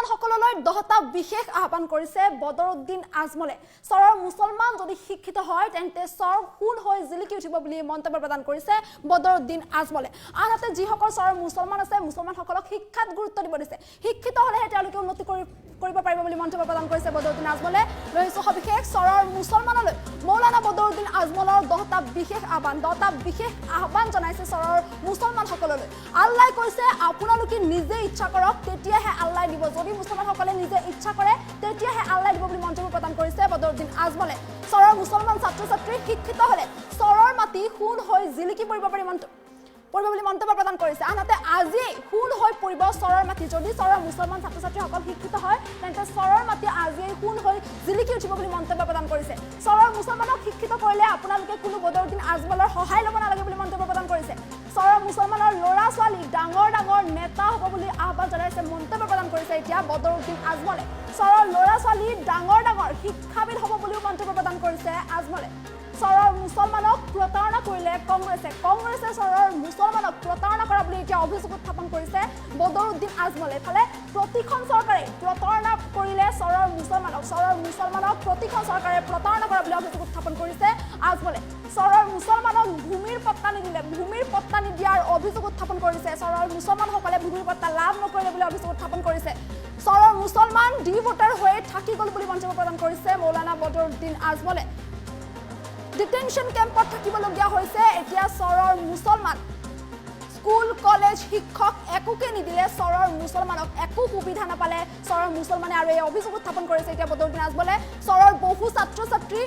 মুছলমানসকললৈ 10টা বিশেষ আহ্বান কৰিছে বদৰুদ্দিন আজমলে। চৰৰ মুছলমান যদি শিক্ষিত হয় তেন্তে চৰ সোণ হৈ জিলিকি উঠিব বুলি মন্তব্য প্ৰদান কৰিছে বদৰুদ্দিন আজমলে। আনহাতে যিসকল চৰৰ মুছলমান আছে মুছলমানসকলক শিক্ষাত গুৰুত্ব দিব দিছে, শিক্ষিত হ'লেহে তেওঁলোকে উন্নতি কৰিব পাৰিব বুলি মন্তব্য প্ৰদান কৰিছে বদৰুদ্দিন আজমলে। লৈছো সবিশেষ চৰৰ মুছলমানলৈ মৌলানা বদৰুদ্দিন আজমলৰ 10টা বিশেষ আহ্বান জনাইছে চৰৰ মুছলমানসকললৈ। আল্লাই কৈছে আপোনালোকে নিজে ইচ্ছা কৰক তেতিয়াহে আল্লাই দিব, যদি মুছলমানসকলে নিজে ইচ্ছা কৰে তেতিয়াহে আল্লাই দিব বুলি মন্তব্য প্ৰদান কৰিছে বদৰুদ্দিন আজমলে। চৰৰ মুছলমান ছাত্ৰ ছাত্ৰী শিক্ষিত হ'লে চৰৰ মাটি সোণ হৈ জিলিকি পৰিব বুলি মন্তব্য প্ৰদান কৰিছে। আনহাতে আজি সোণ হৈ পৰিব চৰৰ মাটি, যদি চৰৰ মুছলমান ছাত্ৰ ছাত্ৰীসকল শিক্ষিত হয় তেন্তে চৰৰ মাটি আজি সোণ হৈ জিলিকি উঠিব বুলি মন্তব্য প্ৰদান কৰিছে। চৰৰ মুছলমানক শিক্ষিত কৰিলে আপোনালোকে কোনো বদৰুদ্দিন আজমলৰ সহায় ল'ব নালাগে বুলি মন্তব্য প্ৰদান কৰিছে। চৰৰ মুছলমানৰ ল'ৰা ছোৱালী ডাঙৰ নেতা হ'ব বুলি আহ্বান জনাইছে, মন্তব্য প্ৰদান কৰিছে এতিয়া বদৰুদ্দিন আজমলে। চৰৰ ল'ৰা ছোৱালী ডাঙৰ শিক্ষাবিদ হ'ব বুলিও মন্তব্য প্ৰদান কৰিছে আজমলে। চৰৰ মুছলমানক প্ৰতাৰণা কৰিলে কংগ্ৰেছে চৰৰ মুছলমানক প্ৰতাৰণা কৰা বুলি এতিয়া অভিযোগ উত্থাপন কৰিছে বদৰুদ্দিন আজমলে। এফালে প্ৰতিখন চৰকাৰে প্ৰতাৰণা কৰিলে চৰৰ মুছলমানক প্ৰতিখন চৰকাৰে প্ৰতাৰণা কৰা বুলি অভিযোগ উত্থাপন কৰিছে আজমলে। চৰৰ মুছলমানক ভূমিৰ পট্টা নিদিয়াৰ অভিযোগ উত্থাপন কৰিছে। চৰৰ মুছলমানসকলে ভূমিৰ পট্টা লাভ নকৰিলে বুলি অভিযোগ উত্থাপন কৰিছে। চৰৰ মুছলমান ডি ভোটাৰ হৈ থাকি গ'ল বুলি মন্তব্য প্ৰদান কৰিছে মৌলানা বদৰুদ্দিন আজমলে। ডিটেনশ্যন কেম্পত থাকিবলগীয়া হৈছে এতিয়া চৰৰ মুছলমান। স্কুল কলেজ শিক্ষক একোকে নিদিলে চৰৰ মুছলমানক, একো সুবিধা নাপালে চৰৰ মুছলমানে, আৰু এই অভিযোগ উত্থাপন কৰিছে এতিয়া বদৰুদ্দিন আজমলে। চৰৰ বহু ছাত্ৰ ছাত্ৰী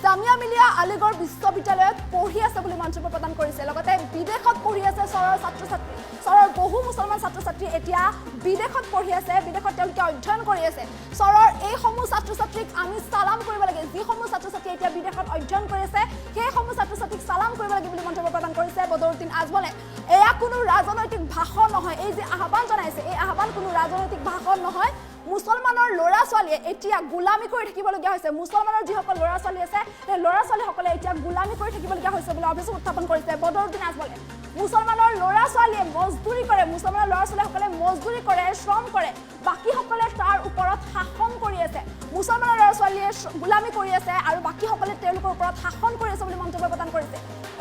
জামিয়া মিলিয়া আলিগড় বিশ্ববিদ্যালয়ত পঢ়ি আছে বুলি মন্তব্য প্ৰদান কৰিছে। লগতে বিদেশত পঢ়ি আছে চৰৰ ছাত্ৰ ছাত্ৰী, চৰৰ বহু মুছলমান ছাত্ৰ ছাত্ৰী এতিয়া বিদেশত পঢ়ি আছে, বিদেশত তেওঁলোকে অধ্যয়ন কৰি আছে। চৰৰ এইসমূহ ছাত্ৰ ছাত্ৰীক আমি চালাম কৰিব লাগে, যিসমূহ ছাত্ৰ ছাত্ৰী এতিয়া বিদেশত অধ্যয়ন কৰি আছে সেইসমূহ ছাত্ৰ ছাত্ৰীক চালাম কৰিব লাগে বুলি মন্তব্য প্ৰদান কৰিছে বদৰুদ্দিন আজমলে। এয়া কোনো ৰাজনৈতিক ভাষণ নহয়, এই যে আহ্বান জনাইছে এই আহ্বান কোনো ৰাজনৈতিক ভাষণ নহয়। মুছলমানৰ ল'ৰা ছোৱালীয়ে এতিয়া গোলামী কৰি থাকিবলগীয়া হৈছে, মুছলমানৰ যিসকল ল'ৰা ছোৱালী আছে সেই ল'ৰা ছোৱালীসকলে এতিয়া গোলামী কৰি থাকিবলগীয়া হৈছে বুলি অভিযোগ উত্থাপন কৰিছে বদৰুদ্দিন আজমলে। মুছলমানৰ ল'ৰা ছোৱালীয়ে মজদুৰি কৰে, মুছলমানৰ ল'ৰা ছোৱালীসকলে মজদুৰি কৰে, শ্ৰম কৰে, বাকীসকলে তাৰ ওপৰত শাসন কৰি আছে। মুছলমানৰ ল'ৰা ছোৱালীয়ে গোলামী কৰি আছে আৰু বাকীসকলে তেওঁলোকৰ ওপৰত শাসন কৰি আছে বুলি মন্তব্য প্ৰদান কৰিছে।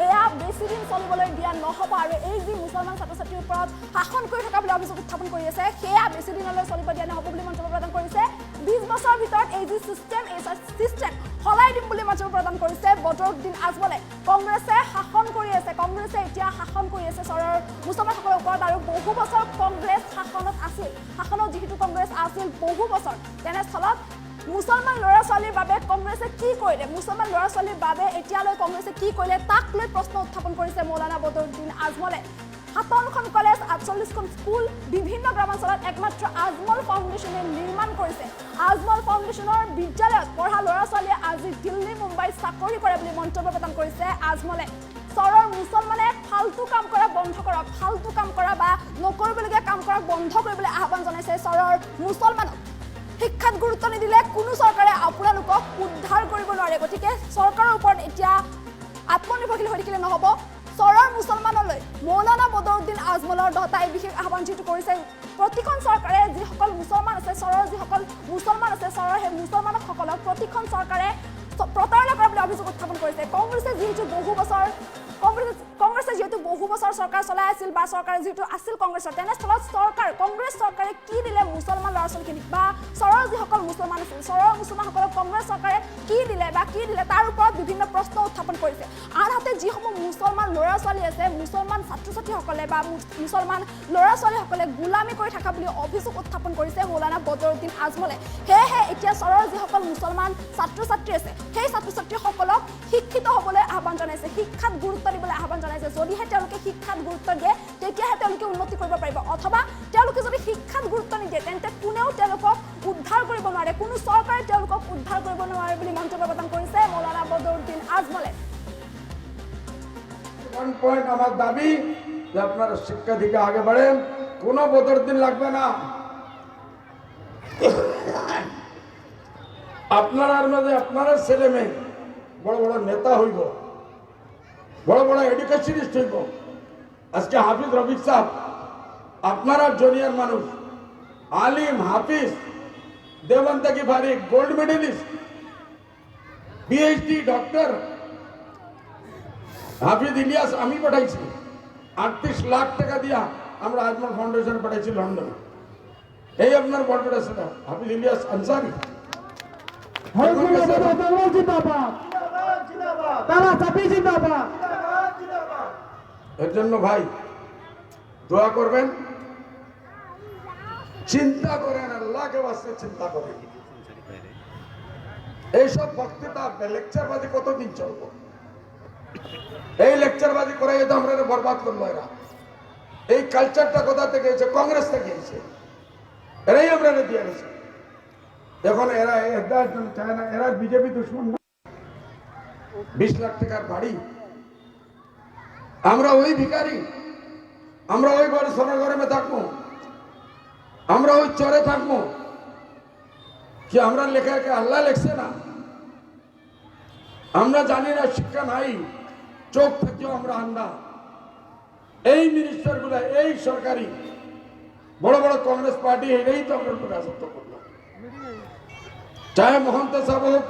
এয়া বেছিদিন চলিবলৈ দিয়া নহ'ব, আৰু এই যি মুছলমান ছাত্ৰ ছাত্ৰীৰ ওপৰত শাসন কৰি থকা বুলি অভিযোগ উত্থাপন কৰি আছে সেয়া বেছিদিনলৈ চলিব দিয়া নহ'ব বুলি মন্তব্য প্ৰদান কৰিছে। 20 বছৰৰ ভিতৰত এই যি চিষ্টেম সলাই দিম বুলি মন্তব্য প্ৰদান কৰিছে বদৰুদ্দিন আজমলে। কংগ্ৰেছে শাসন কৰি আছে, কংগ্ৰেছে এতিয়া শাসন কৰি আছে চৰৰ মুছলমানসকলৰ ওপৰত, আৰু বহু বছৰ কংগ্ৰেছ শাসনত যিহেতু কংগ্ৰেছ আছিল বহু বছৰ, তেনেস্থলত মুছলমান ল'ৰা ছোৱালীৰ বাবে কংগ্ৰেছে কি কৰিলে, মুছলমান ল'ৰা ছোৱালীৰ বাবে এতিয়ালৈ কংগ্ৰেছে কি কৰিলে তাক লৈ প্ৰশ্ন উত্থাপন কৰিছে মৌলানা বদৰুদ্দিন আজমলে। 57খন কলেজ, 48খন স্কুল, বিভিন্ন গ্ৰামাঞ্চলত একমাত্ৰ আজমল ফাউণ্ডেশ্যনে নিৰ্মাণ কৰিছে। আজমল ফাউণ্ডেশ্যনৰ বিদ্যালয়ত পঢ়া ল'ৰা ছোৱালীয়ে আজি দিল্লী মুম্বাইত চাকৰি কৰে বুলি মন্তব্য প্ৰদান কৰিছে আজমলে। চৰৰ মুছলমানে ফাল্টু কাম কৰা বন্ধ কৰক, ফাল্টু কাম কৰা বা নকৰিবলগীয়া কাম কৰা বন্ধ কৰিবলৈ আহ্বান জনাইছে চৰৰ মুছলমানক। শিক্ষাত গুৰুত্ব নিদিলে কোনো চৰকাৰে আপোনালোকক উদ্ধাৰ কৰিব নোৱাৰে, গতিকে চৰকাৰৰ ওপৰত এতিয়া আত্মনিৰ্ভৰশীল হৈ থাকিলে নহ'ব। চৰৰ মুছলমানলৈ মৌলানা বদৰুদ্দিন আজমলৰ 10টা বিশেষ আহ্বান যিটো কৰিছে, প্ৰতিখন চৰকাৰে যিসকল মুছলমান আছে, চৰৰ যিসকল মুছলমান আছে, চৰৰ সেই মুছলমানসকলক প্ৰতিখন চৰকাৰে প্ৰতাৰণা কৰা বুলি অভিযোগ উত্থাপন কৰিছে। কংগ্ৰেছে যিহেতু বহু বছৰ চৰকাৰ চলাই আছিল বা চৰকাৰ যিহেতু আছিল কংগ্ৰেছৰ, তেনেস্থলত কংগ্ৰেছ চৰকাৰে কি দিলে মুছলমান ল'ৰা ছোৱালীখিনিক, বা চৰৰ যিসকল মুছলমান আছিল চৰৰ মুছলমানসকলক কংগ্ৰেছ চৰকাৰে কি দিলে তাৰ ওপৰত বিভিন্ন প্ৰশ্ন উত্থাপন কৰিছে। আনহাতে যিসমূহ মুছলমান ল'ৰা ছোৱালী আছে, মুছলমান ছাত্ৰ ছাত্ৰীসকলে বা মুছলমান ল'ৰা ছোৱালীসকলে গোলামী কৰি থকা বুলি অভিযোগ উত্থাপন কৰিছে মৌলানা বদৰুদ্দিন আজমলে। সেয়েহে এতিয়া চৰৰ যিসকল মুছলমান ছাত্ৰ ছাত্ৰী আছে সেই ছাত্ৰ ছাত্ৰীসকলক শিক্ষিত হ'বলৈ আহ্বান জনাইছে, শিক্ষাত গুৰুত্ব দিবলৈ আহ্বান জনাইছে। যদিহে তেওঁলোকে শিক্ষাত গুৰুত্ব দিয়ে তেতিয়াহে তেওঁলোকে উন্নতি কৰিব পাৰিব, অথবা তেওঁলোকে যদি শিক্ষাত গুৰুত্ব নিদিয়ে তেন্তে কোনেও তেওঁলোকক উদ্ধাৰ কৰিব নোৱাৰে, কোনো চৰকাৰে তেওঁলোকক উদ্ধাৰ কৰিব নোৱাৰে বুলি মন্তব্য প্ৰদান কৰিছে মৌলানা বদৰুদ্দিন আজমলে। ওয়ান পয়েন্ট আমার দাবি যে আপনারা শিক্ষা দিকে আগে বাড়েন, কোনো বদরদিন লাগবে না। আপনার মাঝে আপনার ছেলে মেয়ে বড় বড় নেতা হইব, বড় বড় এডুকেশনিস্ট হইব। আজকে হাফিজ রফিক সাহেব আপনারা জুনিয়র মানুষ, আলিম হাফিজ দেওবন্দ কি ফারিক গোল্ড মেডেলিস্ট পিএইচডি ডক্টর হাফিজ ইলিয়াস আমি পাঠাইছি 38 লাখ টাকা দিয়া আমরা আজমল ফাউন্ডেশন পাঠাইছি লন্ডনে। এই আপনার বড়বেটা সেটা হাফিজ ইলিয়াস আনসারি। এর জন্য ভাই দোয়া করবেন, চিন্তা করেন, আল্লাহকে বাঁচতে চিন্তা করেন। এইসব বক্তৃতা লেকচারবাজি কতদিন চলবো? এই লেকচারবাজি করে তো আমরা বরবাদ করলো। এরা এই কালচারটা কোথা থেকে এসেছে? কংগ্রেস থেকে এসেছে, এরাই আমরা দিয়ে গেছে। এখন এরা চায় না, এরা বিজেপি দুশ্মন না। 20 লাখ টাকার বাড়ি, আমরা ওই ভিখারি, আমরা ওই বাড়ি সোনা গরমে থাকবো, আমরা ওই চরে থাকবো কি? আমরা লেখাকে আল্লাহ লেখছে না? আমরা জানি না, শিক্ষা নাই, চোখ থেকেও আমরা আন্ডা। এই মিনিস্টার গুলা, এই সরকারি বড় বড় কংগ্রেস পার্টি, এটাই তো আমরা রাজত্ব করলাম। চাহে মহন্ত সাহেব হোক,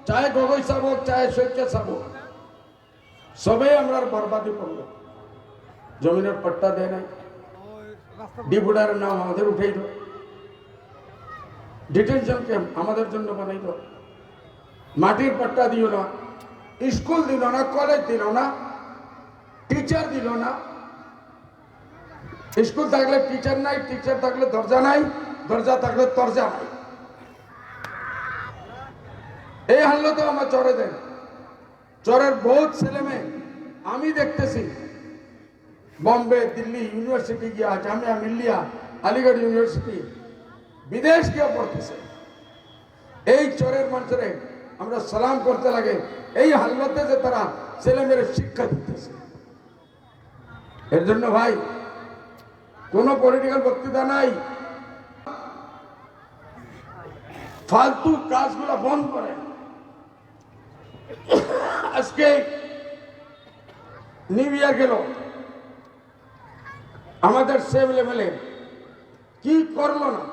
চাহে গগৈ সাহেব হোক, চাহে শৈক্য সাহেব হোক, সবাই আমরা বরবাদি করলো। জমিনের পট্টা দেয় নাই, ডিপুটারের নাম আমাদের উঠেইল, ডিটেনশন ক্যাম্প আমাদের জন্য বানাইল, মাটির পট্টা দিল না, স্কুল দিল না, কলেজ দিল না, টিচার দিল না। স্কুল থাকলে টিচার নাই, টিচার থাকলে দরজা নাই, দরজা থাকলে তরজা নাই। এই হাল্লো তো আমার চরে দেন। চরের বহুত ছেলে মেয়ে আমি দেখতেছি বম্বে, দিল্লি ইউনিভার্সিটি গিয়া, জামিয়া মিল্লিয়া, আলিগড় ইউনিভার্সিটি, বিদেশ গিয়ে পড়তেছে। এই চরের মানুষের আমরা সালাম করতে লাগে, এই হাল্লতে যে তারা ছেলে মেয়ের শিক্ষা দিতেছে। এর জন্য ভাই কোন পলিটিক্যাল বক্তৃতা নাই, ফালতু কাজগুলো বন্ধ করেন। আজকে নিউ ইয়ার গেল, আমাদের ছেলে মেলে কি করলো না?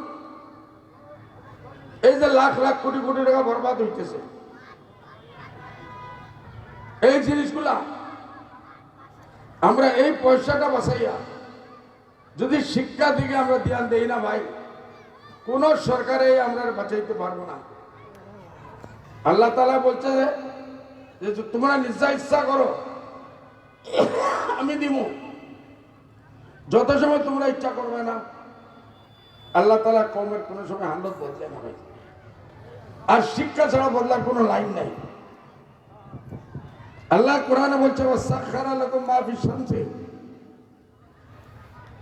এই যে লাখ লাখ কোটি কোটি টাকা বরবাদ হইতেছে, এই জিনিসগুলা আমরা এই পয়সাটা বাঁচাইয়া যদি শিক্ষা দিকে আমরা ধ্যান দেই না ভাই, কোন সরকারে আমরা বাঁচাইতে পারবো না। আল্লাহ তাআলা বলছে যে তোমরা নিজা ইচ্ছা করো আমি দিব, যত সময় তোমরা ইচ্ছা করবে না আল্লাহ তাআলা কওমের কোন সময় হালত বদলে না ভাই। আর শিক্ষা ছাড়া বদলার কোনো লাইন নাই। আল্লাহ কোরআনে বলছে ওয়াসাখারা লাকুম মা ফিস শামসি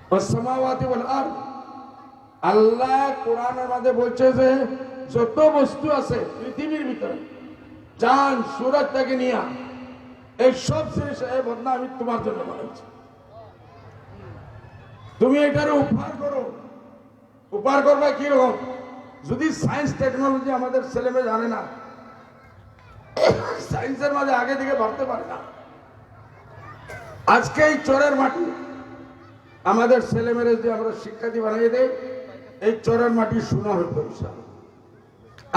ওয়াস সামাওয়াতি ওয়াল আরদ। আল্লাহ কোরআনের মধ্যে বলছে যে যত বস্তু আছে পৃথিবীর ভিতরে, চাঁদ সূরজ থেকে নিয়ে এই সব জিনিস এই বদনা আমি তোমার জন্য বানাইছি। তুমি এটার উপহার করো। উপহার করবে কি রকম? যদি সায়েন্স টেকনোলজি আমাদের ছেলেমেয়ে জানে না, সায়েন্সের মাঝে আগে দিকে বাড়তে পারে না। আজকে এই চরের মাটি আমাদের ছেলেমেয়েরা যদি আমরা শিক্ষার্থী বানিয়ে দেই, এই চরের মাটি সোনা হইতে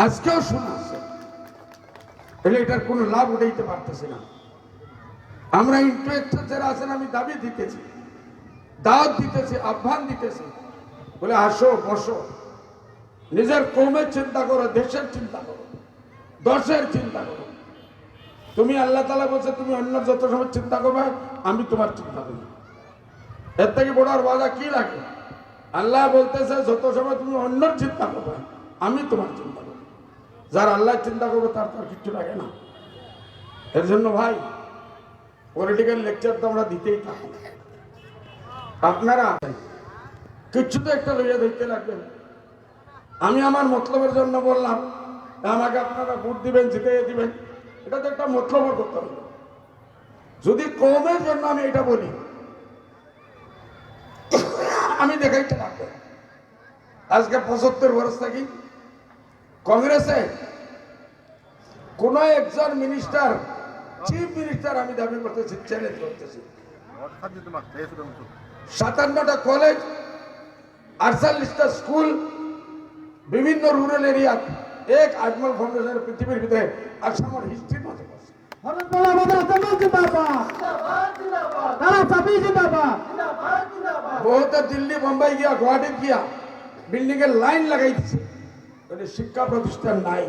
আজকেও সোনা আছে, তাহলে এটার কোনো লাভ উঠাইতে পারতেছে না। আমরা ইন্টালেকচুয়াল যারা আছেন, আমি দাবি দিতেছি, দাওয়াত দিতেছি, আহ্বান দিতেছি, বলে আসো বসো, নিজের কৌমের চিন্তা করো, দেশের চিন্তা করো, দশের চিন্তা করো। তুমি আল্লাহ তাআলা বলছে তুমি অন্য যত সময় চিন্তা করবে আমি তোমার চিন্তা করবো। এর থেকে বড় আর ওয়াদা কি লাগে? আল্লাহ বলতেছে যত সময় তুমি অন্যর চিন্তা করবে আমি তোমার চিন্তা করবো। যার আল্লাহ চিন্তা করবে তার তো কিছু লাগে না। এর জন্য ভাই পলিটিক্যাল লেকচার তো আমরা দিতেই থাকি। আপনারা কিছু তো একটা লইয়া ধরতে লাগবেন। আমি আমার মতলবের জন্য বললাম, আমাকে আপনারা ভোট দিবেন, জিতে দিবেন, এটা তো একটা মতলব করতে হবে। যদি কমের জন্য আমি এটা বলি, আমি দেখাইতে লাগবে। আজকে 75 বছর থাকি কংগ্রেসে কোন একজন মিনিস্টার, চিফ মিনিস্টার আমি দাবি করতেছি, চ্যালেঞ্জ করতেছি, 57টা কলেজ, 48টা স্কুল বিভিন্ন রুরাল এরিয়াত এক আজমল ফাউন্ডেশনের পৃথিবীর ভিতরে আসামের হিস্ট্রির মধ্যে বসে। বহুতে দিল্লি বোম্বাই গিয়া গুয়াহাটি গিয়া বিল্ডিং এর লাইন লাগাই দিছে, শিক্ষা প্রতিষ্ঠান নাই।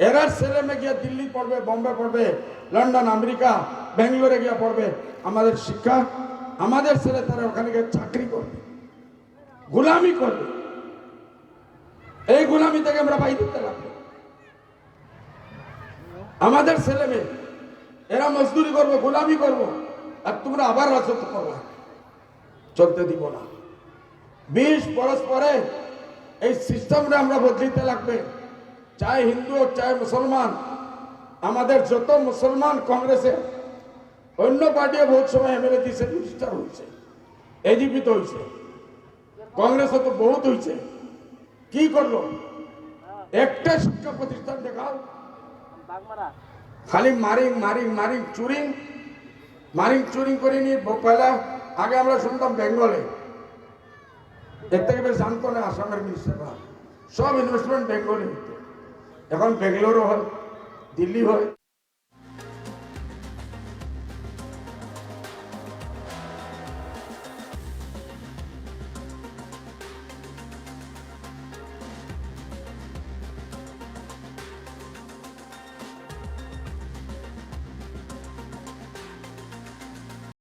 এরার ছেলে মেয়ে গিয়া দিল্লি পড়বে, বোম্বে পড়বে, লন্ডন, আমেরিকা, বেঙ্গালোরে গিয়া পড়বে। আমাদের শিক্ষা, আমাদের ছেলে তারা ওখানে গিয়ে চাকরি করবে, গোলামি করবে। এই গোলামি থেকে আমরা বাইরে দিতে লাগবো। আমাদের ছেলে মেয়ে এরা মজদুরি করবে, গোলামি করবো, আর তোমরা আবার রাজত্ব করবা, চলতে দিব না। 20 বছর পরে এই সিস্টেমটা আমরা বদলিতে লাগবে। চাই হিন্দু হোক চাই মুসলমান, আমাদের যত মুসলমান কংগ্রেসে অন্য পার্টিও বহুত সময় এমএলএ দিয়েছে, মিনিস্টার হয়েছে, এজিপি তো হয়েছে, কংগ্রেসও তো বহুত হয়েছে। কি করলো? একটা শিক্ষা প্রতিষ্ঠান দেখাও, খালি মারিং মারিং মারিং চুরিং করে নিয়ে পয়লা। আগে আমরা শুনতাম বেঙ্গলে, এর থেকে বেশ জানতো না আসামের মিনিস্টাররা, সব ইনভেস্টমেন্ট বেঙ্গলে হতো। এখন বেঙ্গালোরও হয়, দিল্লি হয়।